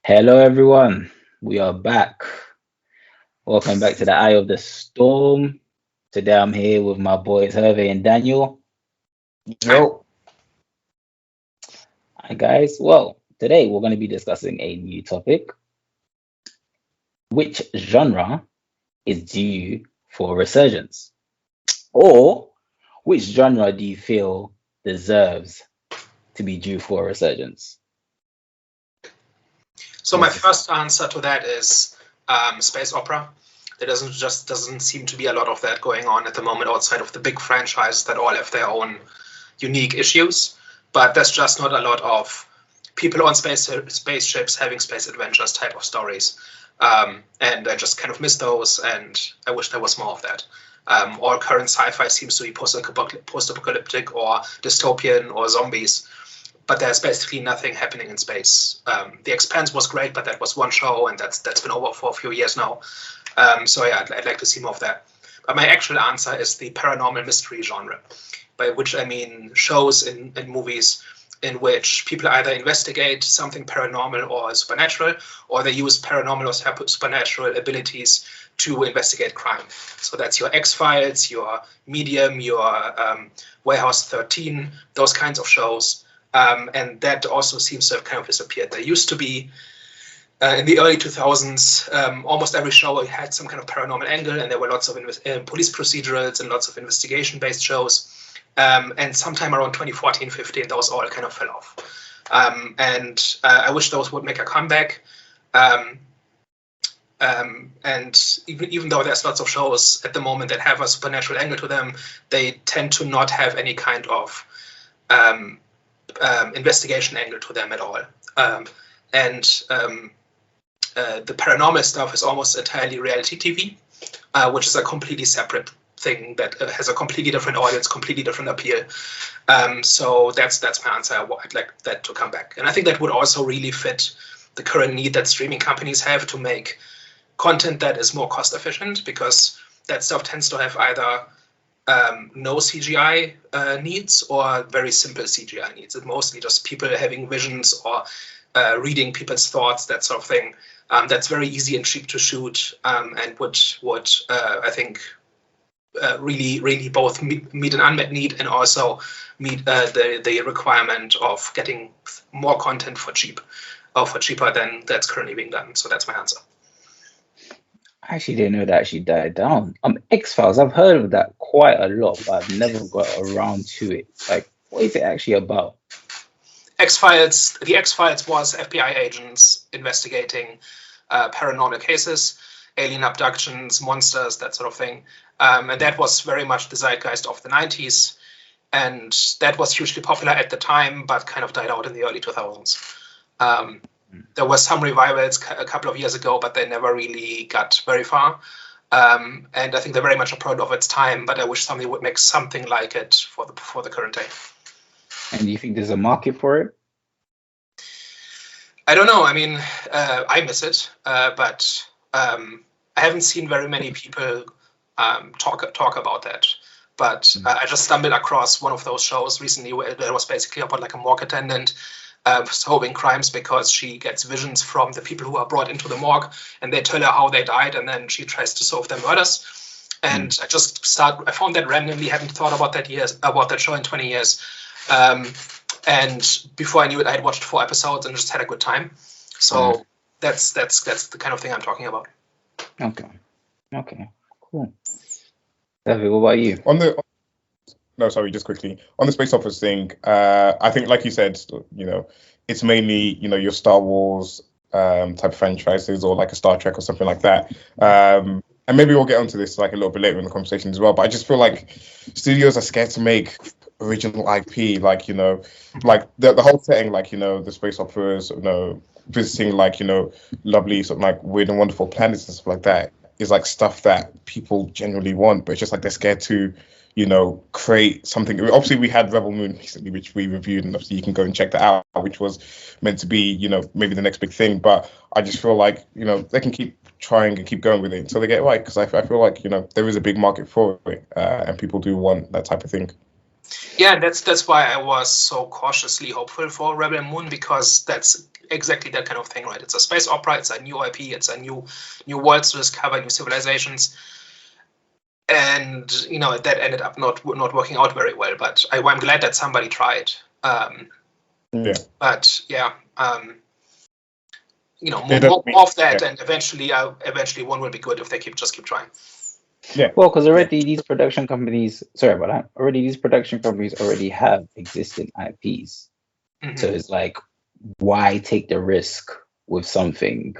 Hello, everyone. We are back. Welcome back to the Eye of the Storm. Today, I'm here with my boys Hervé and Daniel. Yo, Hi, guys. Well, today we're going to be discussing a new topic. Which genre is due for resurgence? Or which genre do you feel deserves to be due for a resurgence? so Who my wants to start? first answer to that is space opera. There doesn't seem to be a lot of that going on at the moment outside of the big franchises that all have their own unique issues. But there's just not a lot of people on spaceships having space adventures type of stories. And I just kind of miss those, and I wish there was more of that. All current sci-fi seems to be post-apocalyptic or dystopian or zombies, but there's basically nothing happening in space. The Expanse was great, but that was one show, and that's been over for a few years now. So yeah, I'd like to see more of that. But my actual answer is the paranormal mystery genre, by which I mean shows and movies in which people either investigate something paranormal or supernatural, or they use paranormal or supernatural abilities to investigate crime. So that's your X-Files, your Medium, your Warehouse 13, those kinds of shows. And that also seems to have kind of disappeared. There used to be, in the early 2000s, almost every show had some kind of paranormal angle, and there were lots of police procedurals and lots of investigation-based shows. And sometime around 2014-15, those all kind of fell off. And I wish those would make a comeback. And even though there's lots of shows at the moment that have a supernatural angle to them, they tend to not have any kind of investigation angle to them at all. The paranormal stuff is almost entirely reality TV, which is a completely separate thing that has a completely different audience, completely different appeal. So that's my answer. I'd like that to come back. And I think that would also really fit the current need that streaming companies have to make content that is more cost efficient, because that stuff tends to have either no CGI needs or very simple CGI needs. It's mostly just people having visions or reading people's thoughts, that sort of thing. That's very easy and cheap to shoot, and would I think really both meet an unmet need and also meet the requirement of getting more content for cheap, or for cheaper than that's currently being done. So that's my answer. I actually didn't know that actually died down. X-Files, I've heard of that quite a lot, but I've never got around to it. Like, what is it actually about? The X-Files was FBI agents investigating paranormal cases, alien abductions, monsters, that sort of thing. And that was very much the zeitgeist of the 90s. And that was hugely popular at the time, but kind of died out in the early 2000s. There were some revivals a couple of years ago, but they never really got very far. And I think they're very much a product of its time, but I wish somebody would make something like it for the current day. And do you think there's a market for it? I don't know. I mean, I miss it, but I haven't seen very many people talk about that. But I just stumbled across one of those shows recently where it was basically about like a morgue attendant solving crimes because she gets visions from the people who are brought into the morgue, and they tell her how they died, and then she tries to solve their murders. And I found that randomly, hadn't thought about that show in 20 years. And before I knew it, I had watched 4 episodes and just had a good time. So that's the kind of thing I'm talking about. Okay, cool. David, what about you? Just quickly on the space opera thing. I think, like you said, it's mainly your Star Wars type of franchises, or like a Star Trek or something like that. And maybe we'll get onto this like a little bit later in the conversation as well. But I just feel like studios are scared to make original IP, like the whole setting, the space operas, visiting lovely sort of like weird and wonderful planets and stuff like that is like stuff that people generally want, but it's just like they're scared to create something. Obviously we had Rebel Moon recently, which we reviewed, and obviously you can go and check that out, which was meant to be maybe the next big thing. But I just feel like they can keep trying and keep going with it until they get it right, because I feel like there is a big market for it, and people do want that type of thing. Yeah, that's why I was so cautiously hopeful for Rebel Moon, because that's exactly that kind of thing, right? It's a space opera, it's a new IP, it's a new worlds to discover, new civilizations. And that ended up not working out very well. But I'm glad that somebody tried. But yeah, more of that, and eventually one will be good if they keep trying. Yeah. Well, because already these production companies, sorry about that. Already these production companies already have existing IPs, so it's like, why take the risk with something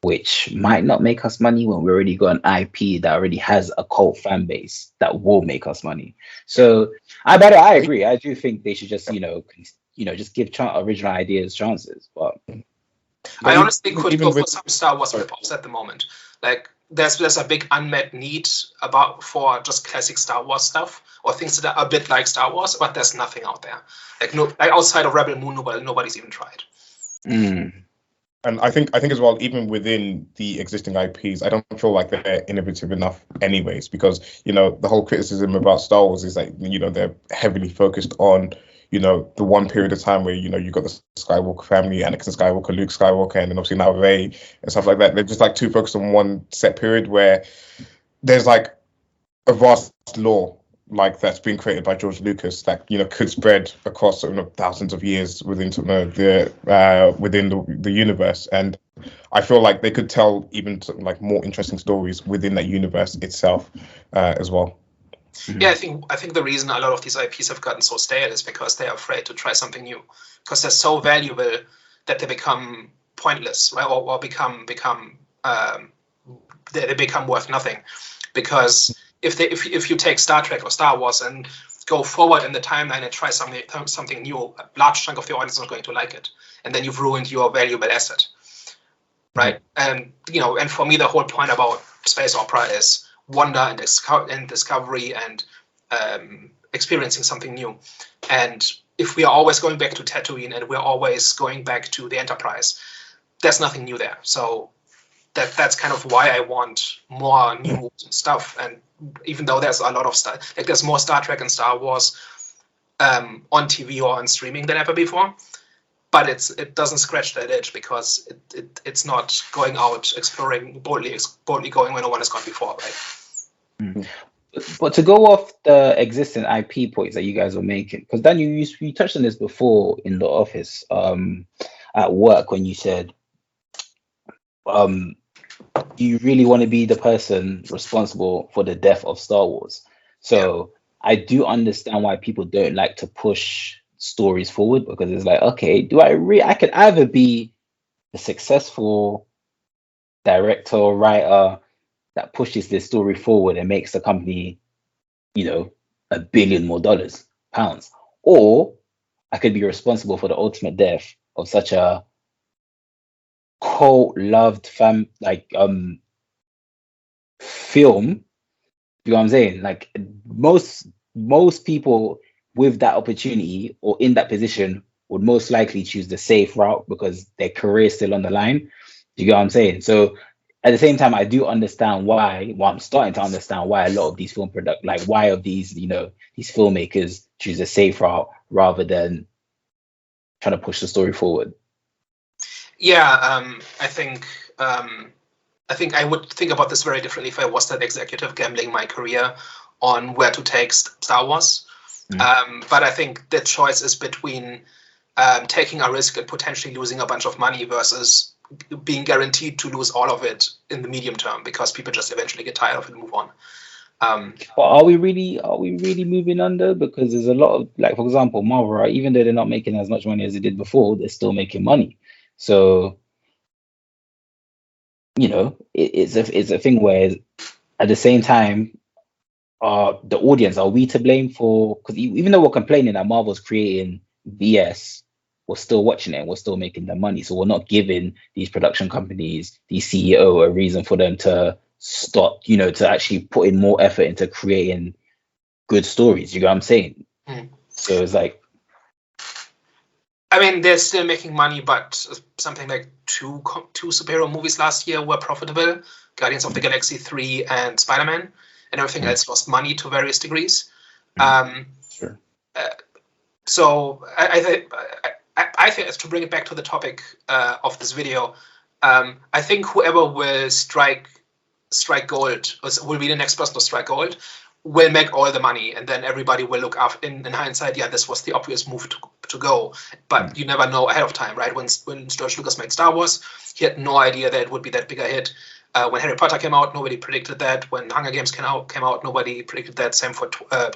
which might not make us money when we already got an IP that already has a cult fan base that will make us money? So I agree. I do think they should just just give original ideas chances. But I honestly could go for some Star Wars rip-offs at the moment. Like there's a big unmet need for just classic Star Wars stuff or things that are a bit like Star Wars, but there's nothing out there. Like outside of Rebel Moon, nobody's even tried. And I think as well, even within the existing IPs, I don't feel like they're innovative enough anyways, because the whole criticism about Star Wars is that they're heavily focused on the one period of time where you got the Skywalker family, Anakin Skywalker, Luke Skywalker, and then obviously now Rey and stuff like that. They're just like too focused on one set period where there's like a vast lore like that's been created by George Lucas that could spread across thousands of years within the universe, and I feel like they could tell even like more interesting stories within that universe itself as well. Yeah, I think the reason a lot of these IPs have gotten so stale is because they are afraid to try something new, because they're so valuable that they become pointless, right? Or become they become worth nothing, because if you take Star Trek or Star Wars and go forward in the timeline and try something new, a large chunk of the audience is not going to like it, and then you've ruined your valuable asset, right? And and for me, the whole point about space opera is wonder and discovery and experiencing something new. And if we are always going back to Tatooine and we're always going back to the Enterprise, there's nothing new there. So that's kind of why I want more new stuff. And even though there's a lot of stuff, like there's more Star Trek and Star Wars on TV or on streaming than ever before, but it doesn't scratch that itch because it's not going out exploring boldly going where no one has gone before, right? But to go off the existing IP points that you guys were making, because Dan, you touched on this before in the office at work when you said you really want to be the person responsible for the death of Star Wars. So I do understand why people don't like to push stories forward, because it's like, okay, I could either be a successful director or writer that pushes this story forward and makes the company, $1 billion more pounds, or I could be responsible for the ultimate death of such a cult loved film. You know what I'm saying? Like most people with that opportunity or in that position would most likely choose the safe route because their career is still on the line. You get what I'm saying? So at the same time, I do understand why. Well, I'm starting to understand why a lot of these these filmmakers choose a safe route rather than trying to push the story forward. Yeah, I think I would think about this very differently if I was that executive gambling my career on where to take Star Wars. But I think the choice is between taking a risk and potentially losing a bunch of money versus being guaranteed to lose all of it in the medium term because people just eventually get tired of it and move on. But are we really moving under? Because there's a lot of, like, for example, Marvel, right? Even though they're not making as much money as they did before, they're still making money. So it's a thing where at the same time, the audience, are we to blame for? Because even though we're complaining that Marvel's creating BS, we're still watching it and we're still making their money. So we're not giving these production companies, these CEO, a reason for them to stop, to actually put in more effort into creating good stories. You know what I'm saying? So it's like, I mean, they're still making money, but something like two superhero movies last year were profitable: Guardians of the Galaxy 3 and Spider-Man, and everything else lost money to various degrees. Sure. So I I think, to bring it back to the topic of this video, I think whoever will strike gold, or will be the next person to strike gold, will make all the money, and then everybody will look up in hindsight, yeah, this was the obvious move to go. But you never know ahead of time, right? When George Lucas made Star Wars, he had no idea that it would be that big a hit. When Harry Potter came out, nobody predicted that. When Hunger Games came out, nobody predicted that. Same for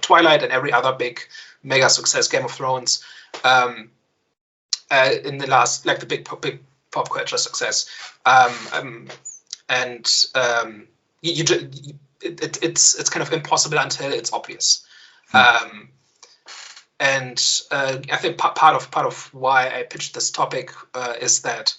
Twilight and every other big mega success, Game of Thrones. In the last, like the big pop culture success, it's kind of impossible until it's obvious. And I think part of why I pitched this topic is that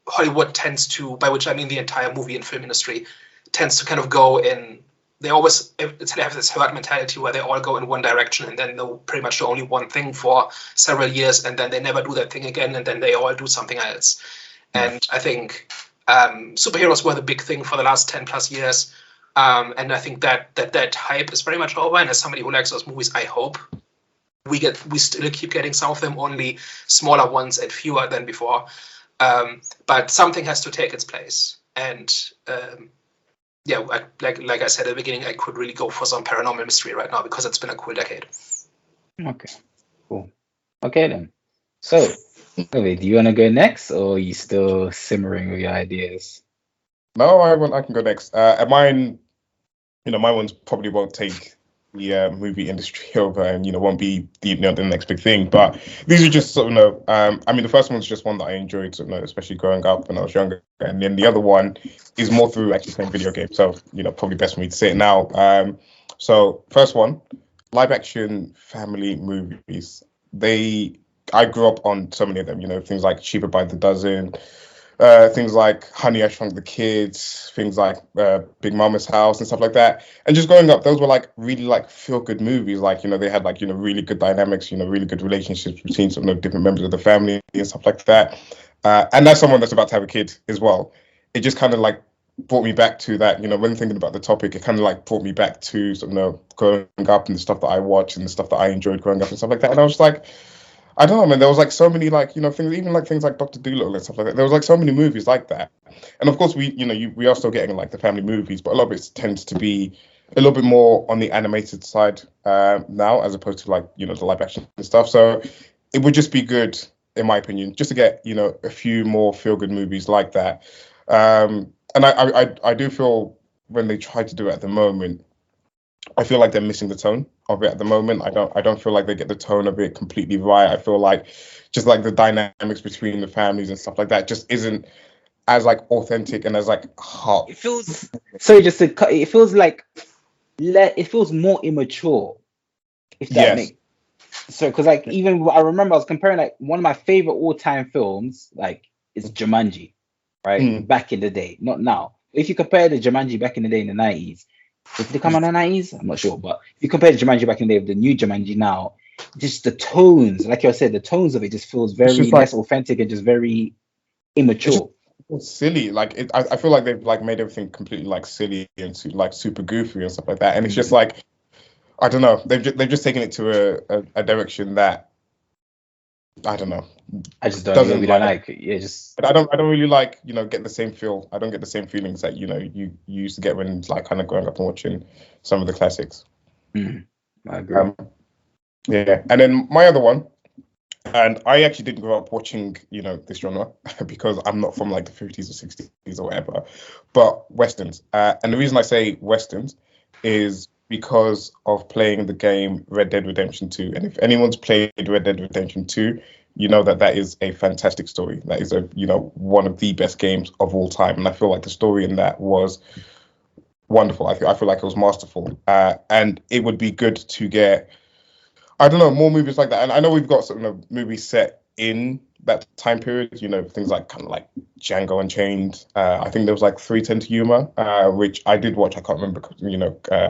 Hollywood tends to, by which I mean the entire movie and film industry, tends to kind of go in. They have this herd mentality where they all go in one direction, and then they'll pretty much do only one thing for several years, and then they never do that thing again, and then they all do something else. And I think superheroes were the big thing for the last 10 plus years. And I think that hype is very much over. And as somebody who likes those movies, I hope we still keep getting some of them, only smaller ones and fewer than before. But something has to take its place. And like I said at the beginning, I could really go for some paranormal mystery right now because it's been a cool decade. Okay, cool. Okay then. So, do you want to go next, or are you still simmering with your ideas? No, I can go next. Mine ones probably won't take the movie industry over, and won't be the next big thing. But these are just sort of I mean, the first one's just one that I enjoyed, especially growing up when I was younger, and then the other one is more through actually playing video games. So probably best for me to say it now. So first one, live action family movies. I grew up on so many of them. Things like Cheaper by the Dozen. Things like Honey, I Shrunk the Kids, things like Big Mama's House and stuff like that. And just growing up, those were really feel good movies. They had really good dynamics, really good relationships between some different members of the family and stuff like that. And as someone that's about to have a kid as well, it just kind of brought me back to that. When thinking about the topic, it kind of brought me back to growing up and the stuff that I watched and the stuff that I enjoyed growing up and stuff like that. And I was like, I don't know, man. There was so many things, even things like Dr. Dolittle and stuff like that. There was so many movies like that, and of course we are still getting the family movies, but a lot of it tends to be a little bit more on the animated side now, as opposed to the live action and stuff. So it would just be good, in my opinion, just to get a few more feel good movies like that. And I do feel when they try to do it at the moment, I feel like they're missing the tone of it at the moment. I don't feel like they get the tone of it completely right. I feel like just the dynamics between the families and stuff like that just isn't as authentic and as heart. It feels sorry, just to cut. It feels it feels more immature. If that makes so, because even I remember I was comparing one of my favorite all-time films is Jumanji, right? Back in the day, not now. If you compare the Jumanji back in the day in the 90s. Did they come out in the 90s? I'm not sure, but if you compare the Jumanji back in the day with the new Jumanji now, just the tones, like you said, the tones of it just feels very less authentic and just very immature. It's silly. I feel like they've made everything completely silly and super goofy and stuff like that. And it's just I don't know. They've just taken it to a direction that I don't know. I just don't really like it. Yeah, just. But I don't really get the same feel. I don't get the same feelings that you used to get when kind of growing up and watching some of the classics. I agree. Yeah, and then my other one, and I actually didn't grow up watching this genre because I'm not from the 50s or 60s or whatever, but westerns. And the reason I say westerns is because of playing the game Red Dead Redemption 2. And if anyone's played Red Dead Redemption 2, that is a fantastic story. That is one of the best games of all time. And I feel like the story in that was wonderful. I feel like it was masterful. And it would be good to get, I don't know, more movies like that. And I know we've got some movies set in that time period, things like Django Unchained. I think there was 3:10 to Yuma, which I did watch. I can't remember,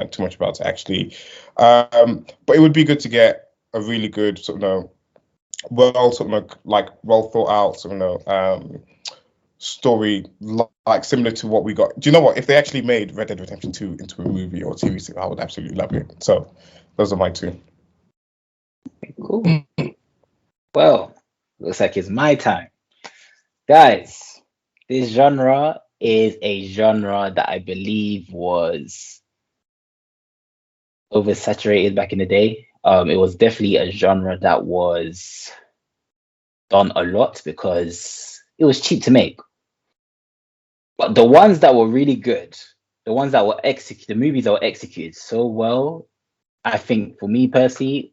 too much about it actually. But it would be good to get a really good well thought out story similar to what we got. Do you know what? If they actually made Red Dead Redemption 2 into a movie or TV series, I would absolutely love it. So those are my two. Cool. Well, Looks like it's my time. Guys, this genre is a genre that I believe was oversaturated back in the day. It was definitely a genre that was done a lot because it was cheap to make. But the ones that were really good, the ones that were executed, the movies that were executed so well, I think for me personally,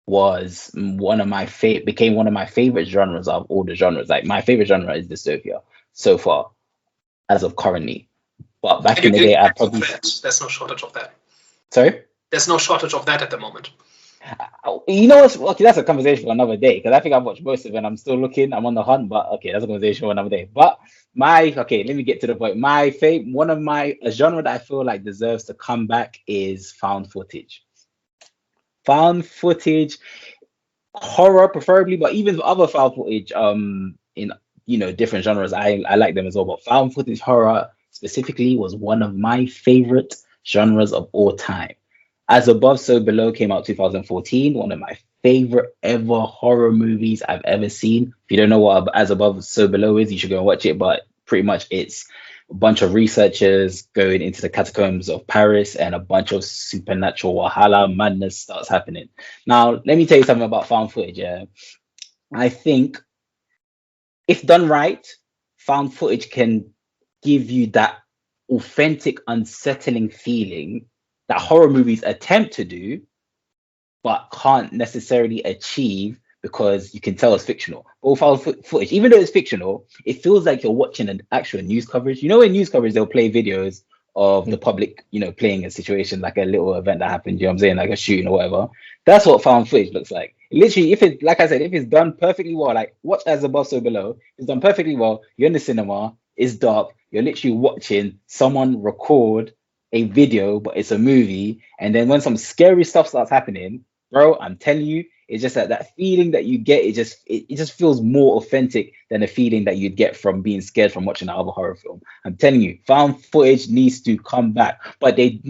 was one of my became one of my favorite genres of all the genres. Like my favorite genre is dystopia so far, as of currently. But back in the day, I probably there's no shortage of that. Sorry. There's no shortage of that at the moment. You know what's okay? That's a conversation for another day because I think I've watched most of it. And I'm still looking. I'm on the hunt, but okay, that's a conversation for another day. But let me get to the point. My favorite, one of my a genre that I feel like deserves to come back is found footage. Found footage, horror preferably, but even other found footage, in different genres, I like them as well. But found footage horror specifically was one of my favorite genres of all time. As Above, So Below came out 2014, one of my favorite ever horror movies I've ever seen. If you don't know what As Above, So Below is, you should go and watch it. But pretty much it's a bunch of researchers going into the catacombs of Paris and a bunch of supernatural Wahala madness starts happening. Now, let me tell you something about found footage. Yeah, I think if done right, found footage can give you that authentic, unsettling feeling that horror movies attempt to do, but can't necessarily achieve because you can tell it's fictional. But with found footage, even though it's fictional, it feels like you're watching an actual news coverage. You know, in news coverage, they'll play videos of the public, playing a situation like a little event that happened, you know what I'm saying, like a shooting or whatever. That's what found footage looks like. Literally, if it, like I said, if it's done perfectly well, like watch As Above, So Below, it's done perfectly well, you're in the cinema, it's dark, you're literally watching someone record a video, but it's a movie, and then when some scary stuff starts happening, bro, I'm telling you, it's just that feeling that you get. It just feels more authentic than the feeling that you'd get from being scared from watching another horror film. I'm telling you, found footage needs to come back, but they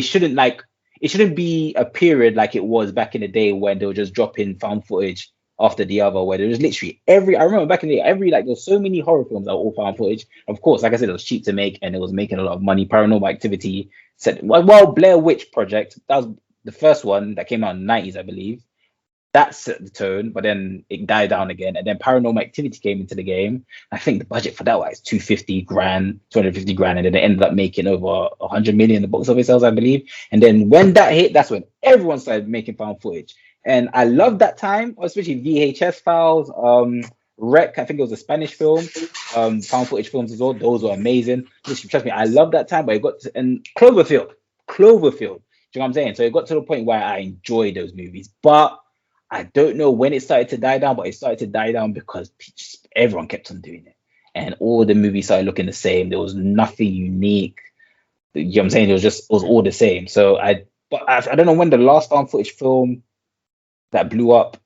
shouldn't it shouldn't be a period like it was back in the day when they were just dropping found footage after the other, where there was literally I remember back in the day, there was so many horror films that were all found footage. Of course, like I said, it was cheap to make and it was making a lot of money. Paranormal Activity, Blair Witch Project, that was the first one that came out in the 90s, I believe. That set the tone, but then it died down again. And then Paranormal Activity came into the game. I think the budget for that was 250 grand, 250 grand. And then it ended up making over 100 million in the box office sales, I believe. And then when that hit, that's when everyone started making found footage. And I love that time, especially VHS files, Rec, I think it was a Spanish film, found footage films as well. Those were amazing. Trust me, I love that time, but it got to, and Cloverfield. Do you know what I'm saying? So it got to the point where I enjoyed those movies, but I don't know when it started to die down, but it started to die down because everyone kept on doing it. And all the movies started looking the same. There was nothing unique. You know what I'm saying? It was all the same. So I don't know when the last found footage film that blew up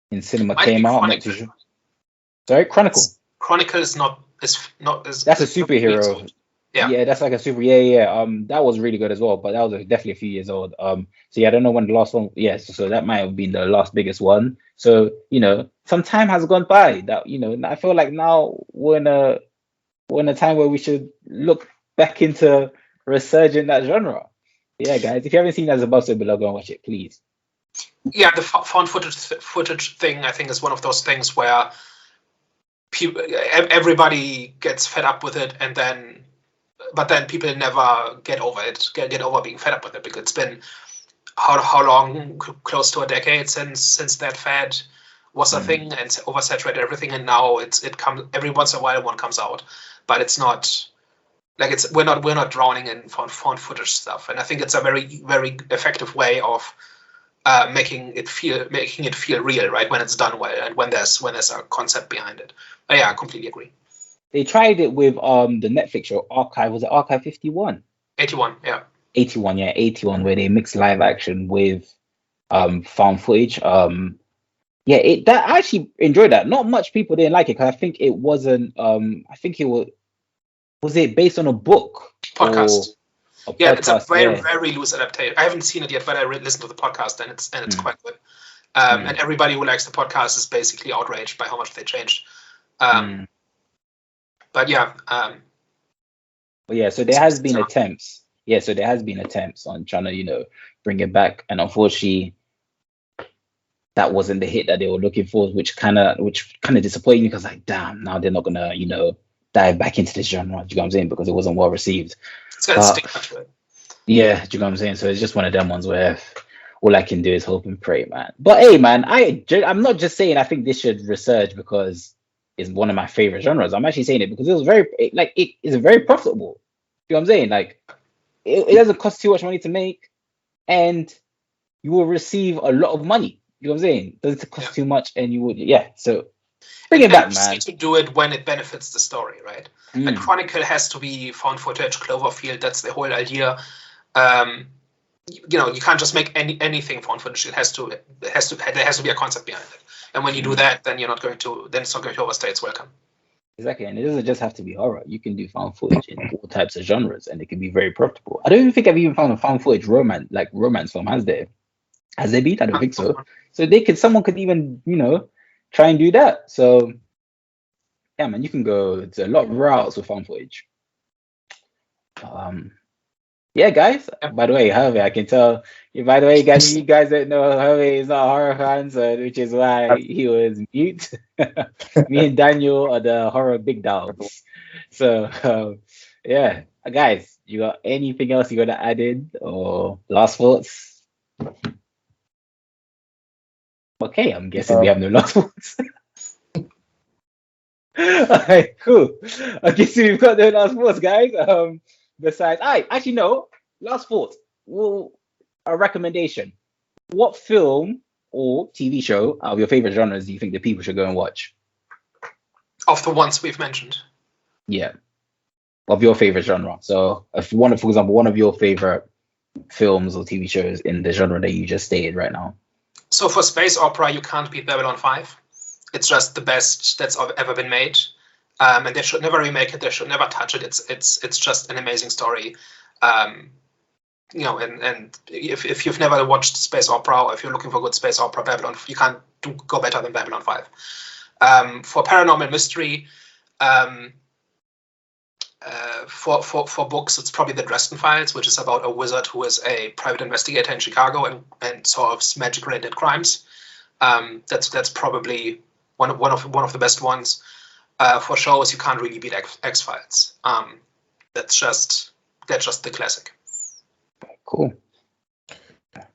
in cinema came out. I'm not too sure. Sorry, Chronicle. Chronicle is not. That's a superhero. Yeah, that's like a super. Yeah. That was really good as well, but that was definitely a few years old. So yeah, I don't know when the last one. Yeah, so that might have been the last biggest one. So some time has gone by. That I feel like now we're in a time where we should look back into resurging that genre. Yeah, guys, if you haven't seen As Above, So Below, go and watch it, please. Yeah, the found footage thing, I think, is one of those things where everybody gets fed up with it, but then people never get over it, get over being fed up with it, because it's been how long, close to a decade since that fad was a thing and oversaturated everything, and now it comes every once in a while, one comes out, but it's not like we're not drowning in found footage stuff, and I think it's a very, very effective way of making it feel real, right, when it's done well and when there's a concept behind it. But yeah, I completely agree. They tried it with the Netflix show Archive. Was it Archive 51? 81, yeah. 81, yeah, 81, where they mixed live action with found footage. Yeah, that I actually enjoyed that. Not much people didn't like it because I think it wasn't. I think it was it based on a book? Podcast. Yeah, it's a very, very loose adaptation. I haven't seen it yet, but I listened to the podcast and it's quite good. And everybody who likes the podcast is basically outraged by how much they changed. But yeah. But yeah, so there has been attempts. Yeah, so there has been attempts on trying to, bring it back, and unfortunately, that wasn't the hit that they were looking for, which kind of disappointed me, because like, damn, now they're not gonna, dive back into this genre. Do you know what I'm saying? Because it wasn't well received. It's got a stigma to it. Yeah, do you know what I'm saying? So it's just one of them ones where all I can do is hope and pray, man. But hey, man, I'm not just saying I think this should resurge because it's one of my favorite genres. I'm actually saying it because it is very profitable. You know what I'm saying? Like, it doesn't cost too much money to make, and you will receive a lot of money. You know what I'm saying? It doesn't cost too much, and you would, so bring it back, man. You need to do it when it benefits the story, right? Like Chronicle has to be found footage, Cloverfield. That's the whole idea. You can't just make anything found footage. There has to be a concept behind it. And when you do that, then it's not going to overstay its welcome. Exactly, and it doesn't just have to be horror. You can do found footage in all types of genres, and it can be very profitable. I don't even think I've even found a found footage romance film. Has there been? I don't think so. So someone could even, try and do that. So yeah, man, you can go to a lot of routes with found footage. Yeah, guys. By the way, Harvey, I can tell. By the way, guys, you guys don't know Harvey is not a horror fan, so which is why he was mute. Me and Daniel are the horror big dogs. So yeah, guys, you got anything else you got to add in or last thoughts? Okay, I'm guessing we have no last thoughts. Alright, cool. Okay, so we've got no last thoughts, guys. Besides, actually no. Last thought. Well, a recommendation. What film or TV show out of your favorite genres do you think the people should go and watch? Of the ones we've mentioned. Yeah. Of your favorite genre. So, for example, one of your favorite films or TV shows in the genre that you just stated right now. So for space opera, you can't beat Babylon 5. It's just the best that's ever been made. And they should never remake it. They should never touch it. It's just an amazing story. And if you've never watched space opera, or if you're looking for good space opera, Babylon, you can't go better than Babylon 5. For paranormal mystery, for books, it's probably the Dresden Files, which is about a wizard who is a private investigator in Chicago and solves magic-related crimes. That's probably one of the best ones. For shows, you can't really beat X-Files. That's just the classic. Cool.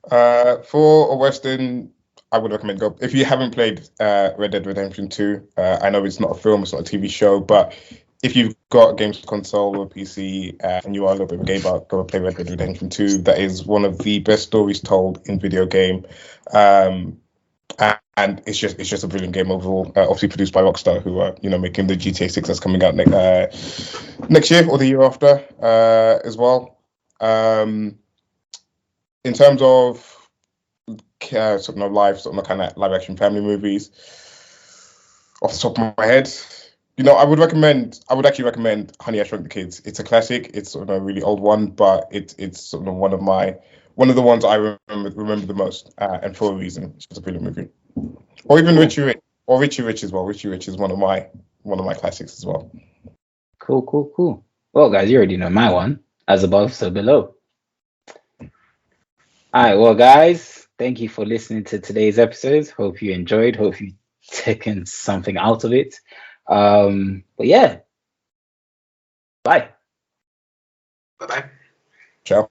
For a Western, I would recommend go. If you haven't played Red Dead Redemption 2, I know it's not a film, it's not a TV show, but if you've got a games console or PC and you are a little bit of a gamer, go and play Red Dead Redemption 2. That is one of the best stories told in video game. And it's just a brilliant game overall. Obviously produced by Rockstar, who are making the GTA 6 that's coming out next year or the year after as well. In terms of kind of live action family movies, off the top of my head, I would actually recommend Honey, I Shrunk the Kids. It's a classic. It's sort of a really old one, but it's sort of one of the ones I remember the most, and for a reason. It's just a brilliant movie. Or even Richie Rich as well. Richie Rich is one of my classics as well. Cool. Well, guys, you already know my one. As above, so below. All right, well, guys, thank you for listening to today's episode. Hope you enjoyed. Hope you've taken something out of it. But yeah, bye. Bye-bye. Ciao.